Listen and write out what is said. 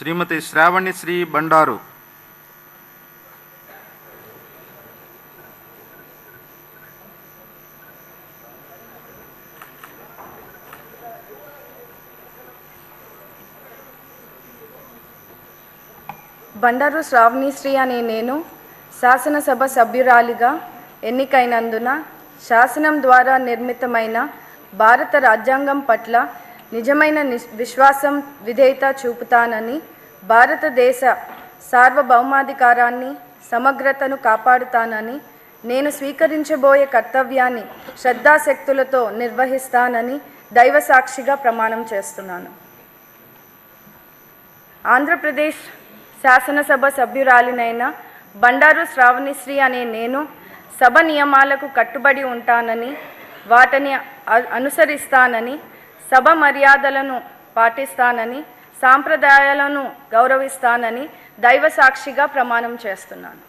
శ్రీమతి శ్రావణి శ్రీ బండారు. బండారు శ్రావణిశ్రీ అనే నేను శాసనసభ సభ్యురాలిగా ఎన్నికైనందున శాసనం ద్వారా నిర్మితమైన భారత రాజ్యాంగం పట్ల నిజమైన విశ్వాసం విధేయత చూపుతానని, భారతదేశ సార్వభౌమాధికారాన్ని సమగ్రతను కాపాడుతానని, నేను స్వీకరించబోయే కర్తవ్యాన్ని శ్రద్ధాశక్తులతో నిర్వహిస్తానని దైవ సాక్షిగా ప్రమాణం చేస్తున్నాను. ఆంధ్రప్రదేశ్ శాసనసభ సభ్యురాలినైన బండారు శ్రావణిశ్రీ అనే నేను సభ నియమాలకు కట్టుబడి ఉంటానని, వాటిని అనుసరిస్తానని, సభ మర్యాదలను పాటిస్తానని, సాంప్రదాయాలను గౌరవిస్తానని దైవ సాక్షిగా ప్రమాణం చేస్తున్నాను.